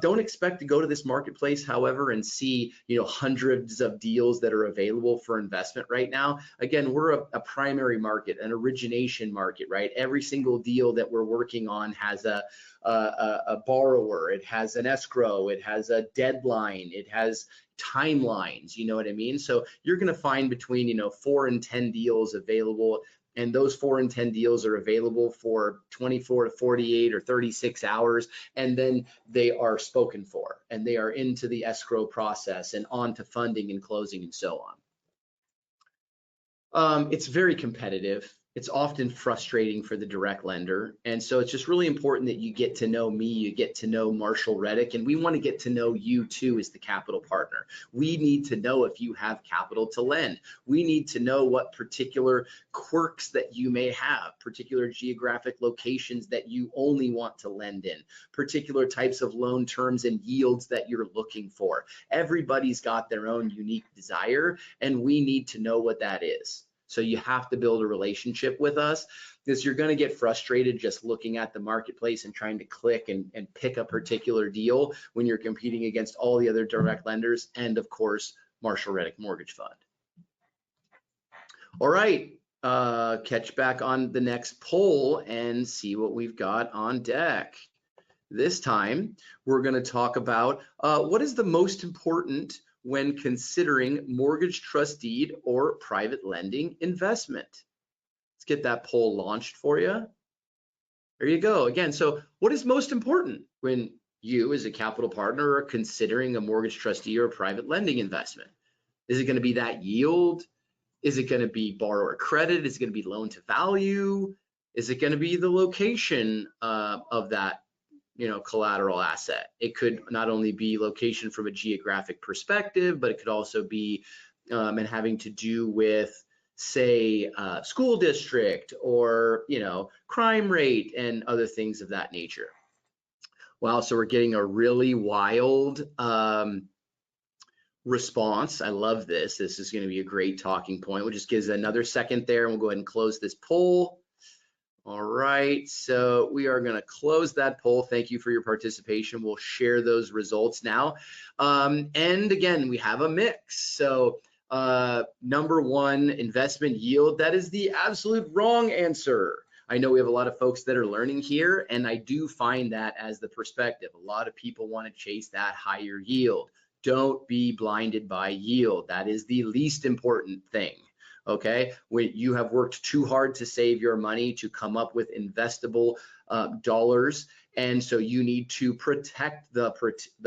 Don't expect to go to this marketplace, however, and see, hundreds of deals that are available for investment right now. Again, we're a primary market, an origination market, right? Every single deal that we're working on has a borrower, it has an escrow, it has a deadline, it has timelines, you know what I mean? So you're going to find between 4 and 10 deals available, and those 4 and 10 deals are available for 24 to 48 or 36 hours, and then they are spoken for and they are into the escrow process and on to funding and closing and so on. It's very competitive. It's often frustrating for the direct lender. And so it's just really important that you get to know me, you get to know Marshall Reddick, and we want to get to know you too as the capital partner. We need to know if you have capital to lend. We need to know what particular quirks that you may have, particular geographic locations that you only want to lend in, particular types of loan terms and yields that you're looking for. Everybody's got their own unique desire, and we need to know what that is. So you have to build a relationship with us, because you're going to get frustrated just looking at the marketplace and trying to click and pick a particular deal when you're competing against all the other direct lenders and, of course, Marshall Reddick Mortgage Fund. All right, catch back on the next poll and see what we've got on deck. This time, we're going to talk about what is the most important when considering mortgage trust deed or private lending investment. Let's get that poll launched for you. There you go. Again, so what is most important when you as a capital partner are considering a mortgage trustee or a private lending investment? Is it going to be that yield? Is it going to be borrower credit? Is it going to be loan to value? Is it going to be the location of that collateral asset? It could not only be location from a geographic perspective, but it could also be and having to do with, say, school district or crime rate and other things of that nature. Wow, so we're getting a really wild response. I love this. This is going to be a great talking point. We'll just give it another second there, and we'll go ahead and close this poll. All right, so we are going to close that poll. Thank you for your participation. We'll share those results now. And again, we have a mix. So number one, investment yield, that is the absolute wrong answer. I know we have a lot of folks that are learning here, and I do find that as the perspective. A lot of people want to chase that higher yield. Don't be blinded by yield. That is the least important thing. Okay, when you have worked too hard to save your money to come up with investable dollars, and so you need to protect the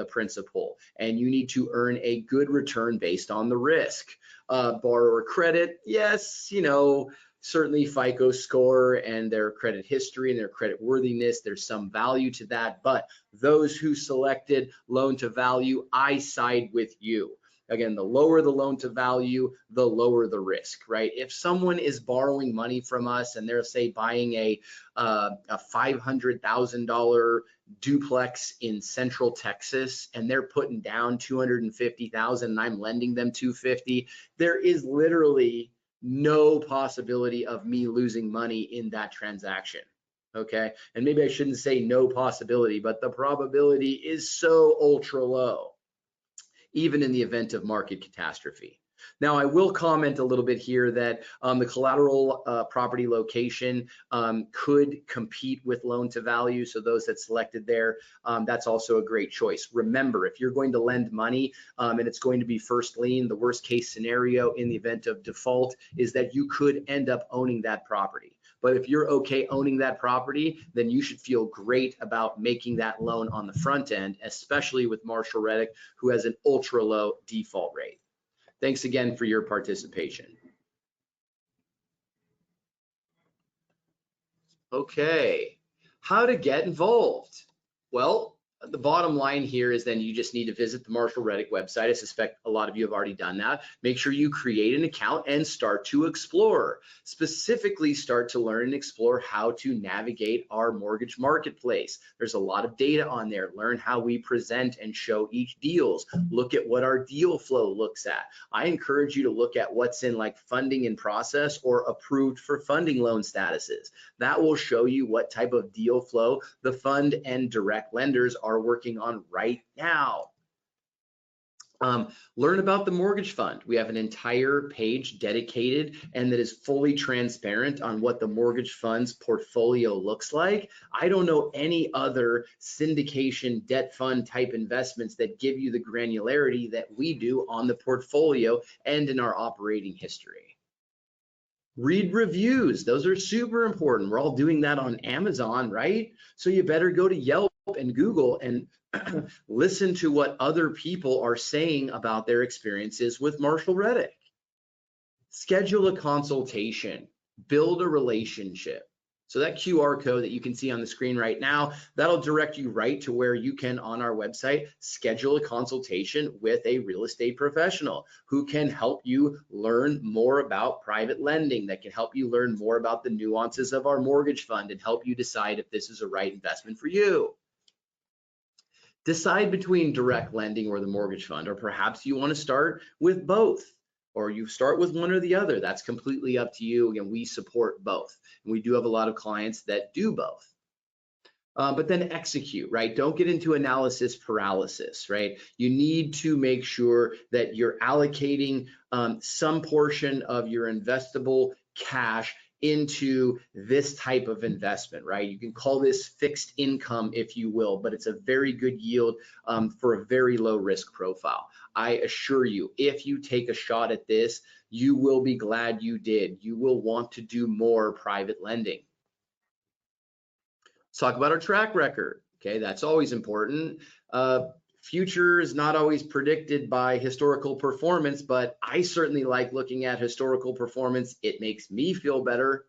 principal, and you need to earn a good return based on the risk. Borrower credit, yes, certainly FICO score and their credit history and their credit worthiness, there's some value to that, but those who selected loan to value, I side with you. Again, the lower the loan to value, the lower the risk, right? If someone is borrowing money from us and they're, say, buying a $500,000 duplex in Central Texas and they're putting down $250,000 and I'm lending them $250,000, there is literally no possibility of me losing money in that transaction. Okay, and maybe I shouldn't say no possibility, but the probability is so ultra low, even in the event of market catastrophe. Now, I will comment a little bit here that the collateral property location could compete with loan to value. So those that selected there, that's also a great choice. Remember, if you're going to lend money and it's going to be first lien, the worst case scenario in the event of default is that you could end up owning that property. But if you're okay owning that property, then you should feel great about making that loan on the front end, especially with Marshall Reddick, who has an ultra low default rate. Thanks again for your participation. Okay, how to get involved? Well, the bottom line here is then you just need to visit the Marshall Reddick website. I suspect a lot of you have already done that. Make sure you create an account and start to explore. Specifically, start to learn and explore how to navigate our mortgage marketplace. There's a lot of data on there. Learn how we present and show each deals. Look at what our deal flow looks at. I encourage you to look at what's in like funding in process or approved for funding loan statuses. That will show you what type of deal flow the fund and direct lenders are are working on right now. Learn about the mortgage fund. We have an entire page dedicated and that is fully transparent on what the mortgage fund's portfolio looks like. I don't know any other syndication debt fund type investments that give you the granularity that we do on the portfolio and in our operating history. Read reviews. Those are super important. We're all doing that on Amazon, right? So you better go to Yelp and Google and listen to what other people are saying about their experiences with Marshall Reddick. Schedule a consultation, build a relationship. So that QR code that you can see on the screen right now, that'll direct you right to where you can, on our website, schedule a consultation with a real estate professional who can help you learn more about private lending, that can help you learn more about the nuances of our mortgage fund and help you decide if this is a right investment for you. Decide between direct lending or the mortgage fund, or perhaps you want to start with both, or you start with one or the other. That's completely up to you. Again, we support both. And we do have a lot of clients that do both. But then execute, right? Don't get into analysis paralysis, right? You need to make sure that you're allocating some portion of your investable cash into this type of investment, right? You can call this fixed income, if you will, but it's a very good yield for a very low risk profile. I assure you, if you take a shot at this, you will be glad you did. You will want to do more private lending. Let's talk about our track record. Okay, that's always important. Future is not always predicted by historical performance, but I certainly like looking at historical performance. It makes me feel better.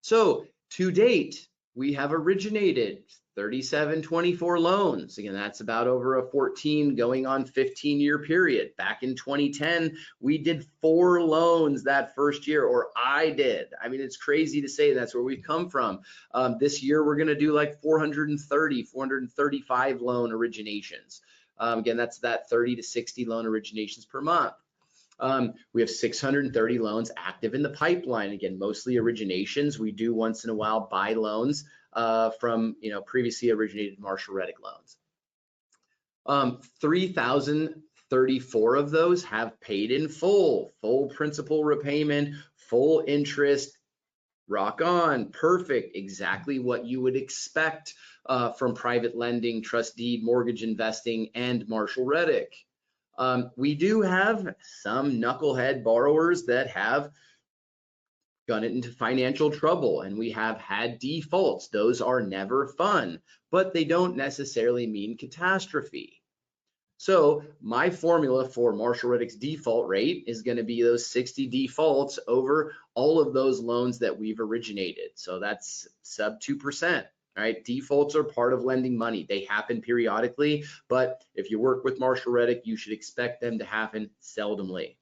So to date, we have originated 3724 loans. Again, that's about over a 14 going on 15-year period. Back in 2010, we did 4 loans that first year, or I did. I mean, it's crazy to say that's where we've come from. This year, we're going to do like 435 loan originations. Again, that's that 30 to 60 loan originations per month. We have 630 loans active in the pipeline. Again, mostly originations. We do once in a while buy loans from previously originated Marshall Reddick loans. 3,034 of those have paid in full principal repayment, full interest. Rock on, perfect, exactly what you would expect from private lending, trust deed, mortgage investing, and Marshall Reddick. We do have some knucklehead borrowers that have gotten into financial trouble, and we have had defaults. Those are never fun, but they don't necessarily mean catastrophe. So my formula for Marshall Reddick's default rate is going to be those 60 defaults over all of those loans that we've originated. So that's sub 2%. Right? Defaults are part of lending money. They happen periodically, but if you work with Marshall Reddick, you should expect them to happen seldomly.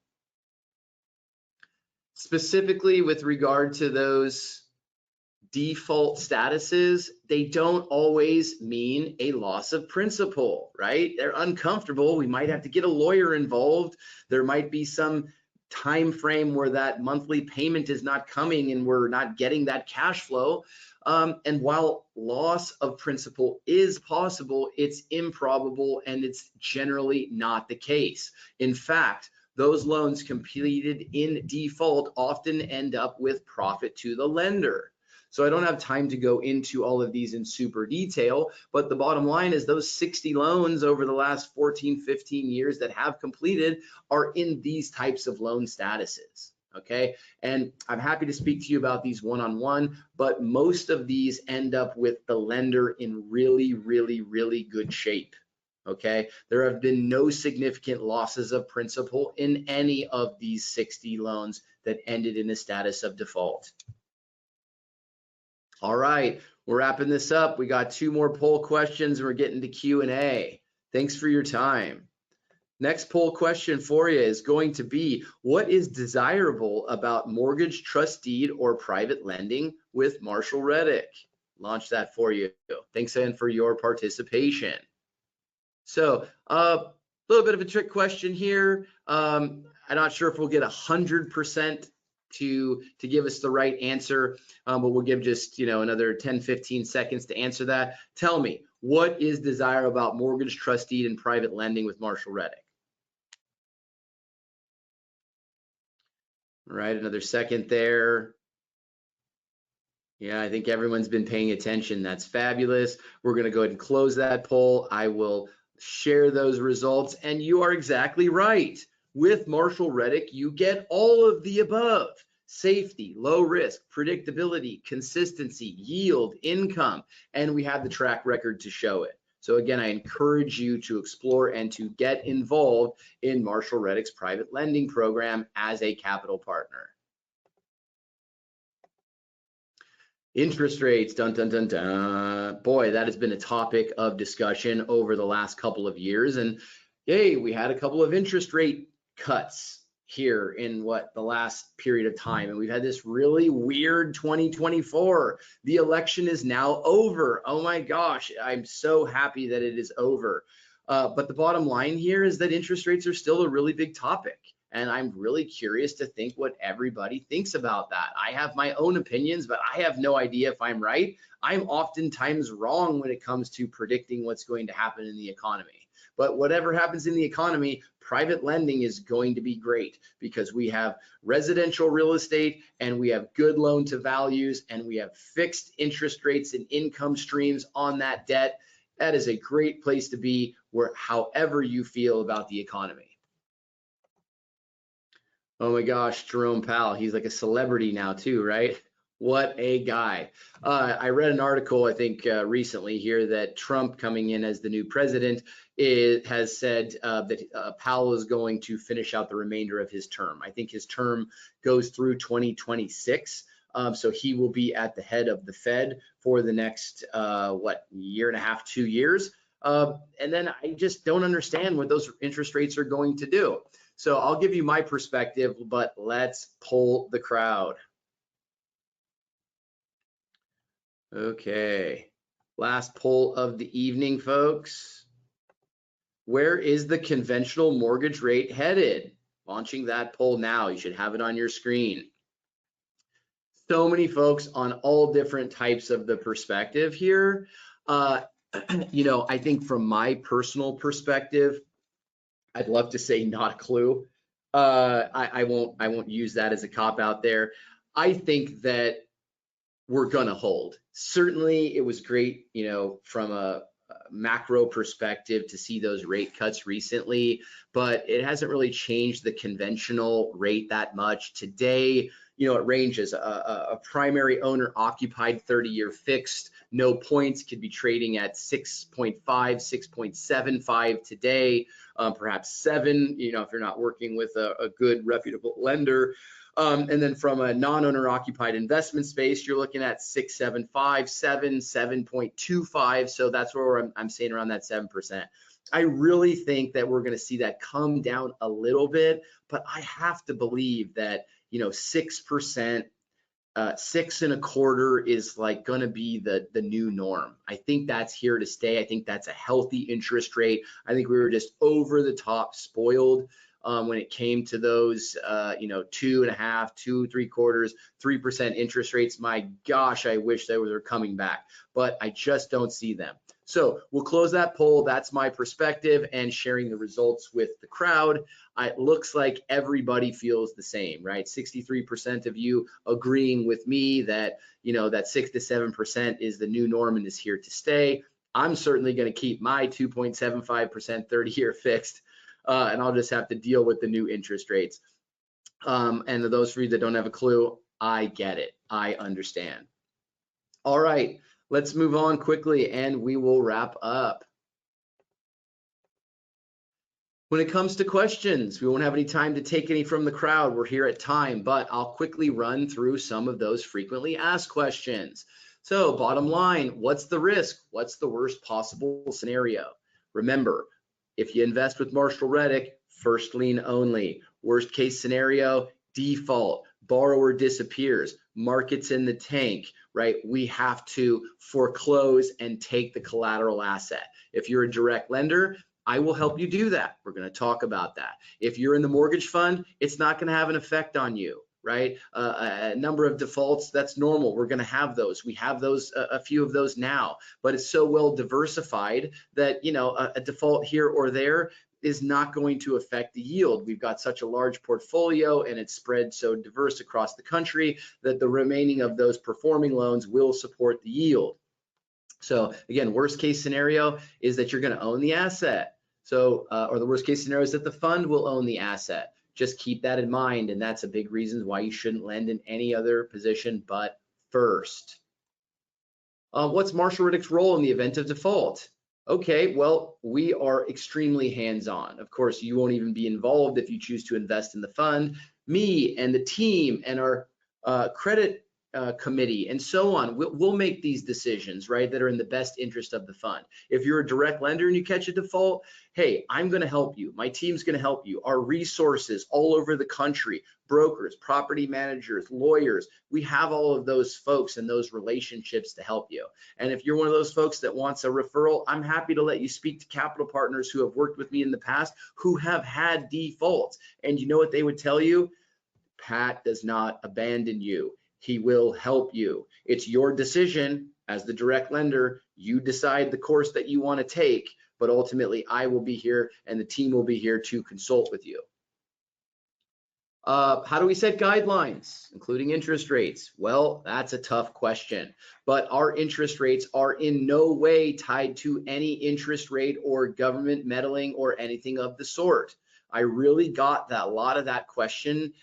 Specifically with regard to those default statuses, they don't always mean a loss of principal, right? They're uncomfortable. We might have to get a lawyer involved. There might be some time frame where that monthly payment is not coming and we're not getting that cash flow. And while loss of principal is possible, it's improbable and it's generally not the case. In fact, those loans completed in default often end up with profit to the lender. So I don't have time to go into all of these in super detail, but the bottom line is those 60 loans over the last 14, 15 years that have completed are in these types of loan statuses. Okay, and I'm happy to speak to you about these one-on-one, but most of these end up with the lender in really, really, really good shape. Okay, there have been no significant losses of principal in any of these 60 loans that ended in a status of default. All right, we're wrapping this up. We got 2 more poll questions and we're getting to Q&A. Thanks for your time. Next poll question for you is going to be, what is desirable about mortgage, trust deed, or private lending with Marshall Reddick? Launch that for you. Thanks again for your participation. So a little bit of a trick question here. I'm not sure if we'll get 100% to give us the right answer, but we'll give just another 10, 15 seconds to answer that. Tell me, What is desirable about mortgage trust deed and private lending with Marshall Reddick? All right, another second there. Yeah, I think everyone's been paying attention. That's fabulous. We're going to go ahead and close that poll. I will share those results, and you are exactly right. With Marshall Reddick, you get all of the above: safety, low risk, predictability, consistency, yield, income, and we have the track record to show it. So again, I encourage you to explore and to get involved in Marshall Reddick's private lending program as a capital partner. Interest rates, dun, dun, dun, dun. Boy, that has been a topic of discussion over the last couple of years. And hey, we had a couple of interest rate cuts here in the last period of time. And we've had this really weird 2024. The election is now over. Oh my gosh, I'm so happy that it is over. But the bottom line here is that interest rates are still a really big topic. And I'm really curious to think what everybody thinks about that. I have my own opinions, but I have no idea if I'm right. I'm oftentimes wrong when it comes to predicting what's going to happen in the economy. But whatever happens in the economy, private lending is going to be great because we have residential real estate and we have good loan to values and we have fixed interest rates and income streams on that debt. That is a great place to be, where however you feel about the economy. Oh my gosh, Jerome Powell, he's like a celebrity now too, right? What a guy. I read an article, I think recently here, that Trump coming in as the new president has said that Powell is going to finish out the remainder of his term. I think his term goes through 2026. So he will be at the head of the Fed for the next, year and a half, 2 years. And then I just don't understand what those interest rates are going to do. So I'll give you my perspective, but let's poll the crowd. Okay, last poll of the evening, folks. Where is the conventional mortgage rate headed? Launching that poll now. You should have it on your screen. So many folks on all different types of the perspective here. I think from my personal perspective, I'd love to say not a clue. I won't use that as a cop out there. I think that we're gonna hold. Certainly, it was great, from a macro perspective to see those rate cuts recently, but it hasn't really changed the conventional rate that much. Today, it ranges. A primary owner occupied 30-year fixed, no points, could be trading at 6.5, 6.75 today, perhaps 7, if you're not working with a good reputable lender. And then from a non-owner occupied investment space, you're looking at 6.75, 7, 7.25. So that's where I'm saying around that 7%. I really think that we're going to see that come down a little bit, but I have to believe that 6%, 6.25 is like going to be the new norm. I think that's here to stay. I think that's a healthy interest rate. I think we were just over the top spoiled when it came to those 2.5, 2.75, 3% interest rates. My gosh, I wish they were coming back, but I just don't see them. So we'll close that poll. That's my perspective and sharing the results with the crowd. It looks like everybody feels the same, right? 63% of you agreeing with me that, that 6 to 7% is the new norm and is here to stay. I'm certainly going to keep my 2.75% 30-year fixed, and I'll just have to deal with the new interest rates. And those of you that don't have a clue, I get it. I understand. All right. Let's move on quickly and we will wrap up. When it comes to questions, we won't have any time to take any from the crowd. We're here at time, but I'll quickly run through some of those frequently asked questions. So bottom line, what's the risk? What's the worst possible scenario? Remember, if you invest with Marshall Reddick, first lien only. Worst case scenario, default, borrower disappears, market's in the tank, right? We have to foreclose and take the collateral asset. If you're a direct lender, I will help you do that. We're going to talk about that. If you're in the mortgage fund, it's not going to have an effect on you, right? A number of defaults, that's normal. We're going to have those. We have those, a few of those now, but it's so well diversified that, you know, a default here or there is not going to affect the yield. We've got such a large portfolio and it's spread so diverse across the country that the remaining of those performing loans will support the yield. So again, worst case scenario is that you're going to own the asset. So, or the worst case scenario is that the fund will own the asset. Just keep that in mind, and that's a big reason why you shouldn't lend in any other position but first. What's Marshall Reddick's role in the event of default? Okay, well, we are extremely hands-on. Of course, you won't even be involved if you choose to invest in the fund. Me and the team and our credit committee and so on, we'll make these decisions, right, that are in the best interest of the fund. If you're a direct lender and you catch a default, hey, I'm going to help you. My team's going to help you. Our resources all over the country, brokers, property managers, lawyers, we have all of those folks and those relationships to help you. And if you're one of those folks that wants a referral, I'm happy to let you speak to capital partners who have worked with me in the past who have had defaults. And you know what they would tell you? Pat does not abandon you. He will help you. It's your decision as the direct lender. You decide the course that you want to take, but ultimately I will be here and the team will be here to consult with you. How do we set guidelines, including interest rates? Well, that's a tough question, but our interest rates are in no way tied to any interest rate or government meddling or anything of the sort. I really got a lot of that question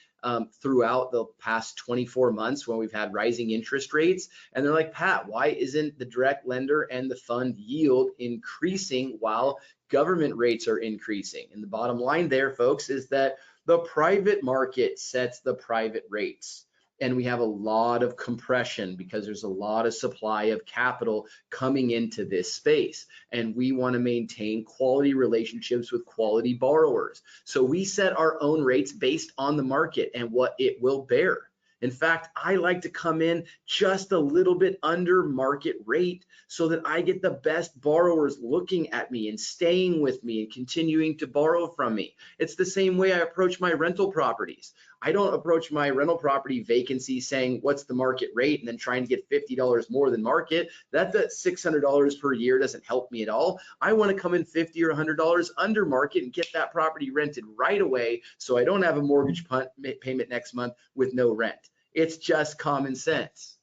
throughout the past 24 months when we've had rising interest rates. And they're like, Pat, why isn't the direct lender and the fund yield increasing while government rates are increasing? And the bottom line there, folks, is that the private market sets the private rates. And we have a lot of compression because there's a lot of supply of capital coming into this space. And we want to maintain quality relationships with quality borrowers. So we set our own rates based on the market and what it will bear. In fact, I like to come in just a little bit under market rate so that I get the best borrowers looking at me and staying with me and continuing to borrow from me. It's the same way I approach my rental properties. I don't approach my rental property vacancy saying, what's the market rate, and then trying to get $50 more than market. That $600 per year doesn't help me at all. I want to come in $50 or $100 under market and get that property rented right away so I don't have a mortgage payment next month with no rent. It's just common sense.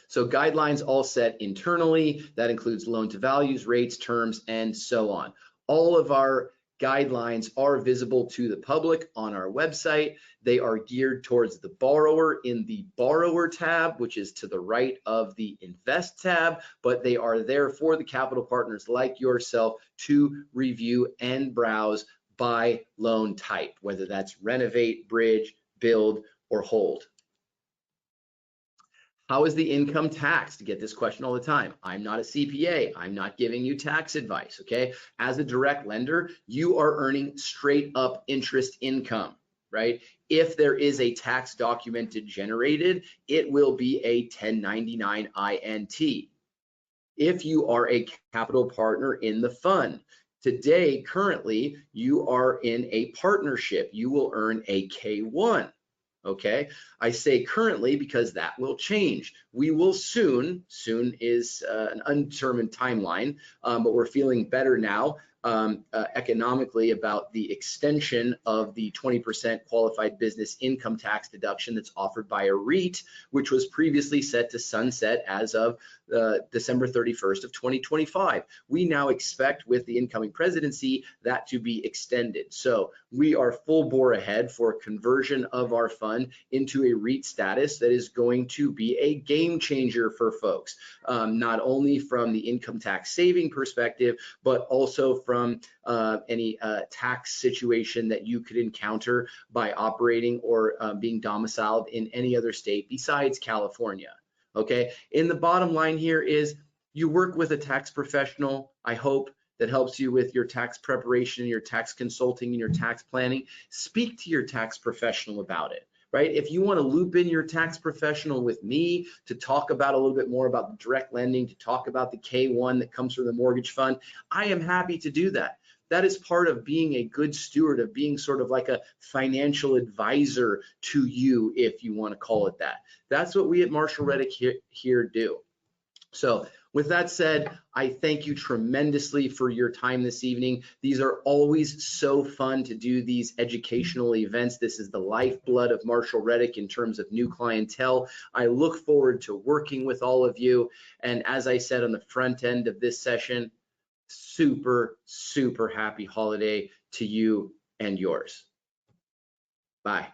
So guidelines all set internally. That includes loan to values, rates, terms, and so on. All of our guidelines are visible to the public on our website. They are geared towards the borrower in the borrower tab, which is to the right of the invest tab, but they are there for the capital partners like yourself to review and browse by loan type, whether that's renovate, bridge, build, or hold. How is the income taxed? To get this question all the time. I'm not a CPA. I'm not giving you tax advice, okay? As a direct lender, you are earning straight up interest income, right? If there is a tax documented generated, it will be a 1099 INT. If you are a capital partner in the fund, today, currently, you are in a partnership. You will earn a K1. Okay, I say currently because that will change. We will soon is an undetermined timeline, but we're feeling better now economically about the extension of the 20% qualified business income tax deduction that's offered by a REIT, which was previously set to sunset as of December 31st of 2025. We now expect with the incoming presidency that to be extended. So we are full bore ahead for conversion of our fund into a REIT status that is going to be a game changer for folks, not only from the income tax saving perspective, but also from any tax situation that you could encounter by operating or being domiciled in any other state besides California. Okay, and the bottom line here is you work with a tax professional, I hope, that helps you with your tax preparation, your tax consulting, and your tax planning. Speak to your tax professional about it, right? If you want to loop in your tax professional with me to talk about a little bit more about the direct lending, to talk about the K1 that comes from the mortgage fund, I am happy to do that. That is part of being a good steward, of being sort of like a financial advisor to you, if you want to call it that. That's what we at Marshall Reddick here do. So with that said, I thank you tremendously for your time this evening. These are always so fun to do, these educational events. This is the lifeblood of Marshall Reddick in terms of new clientele. I look forward to working with all of you. And as I said on the front end of this session, super, super happy holiday to you and yours. Bye.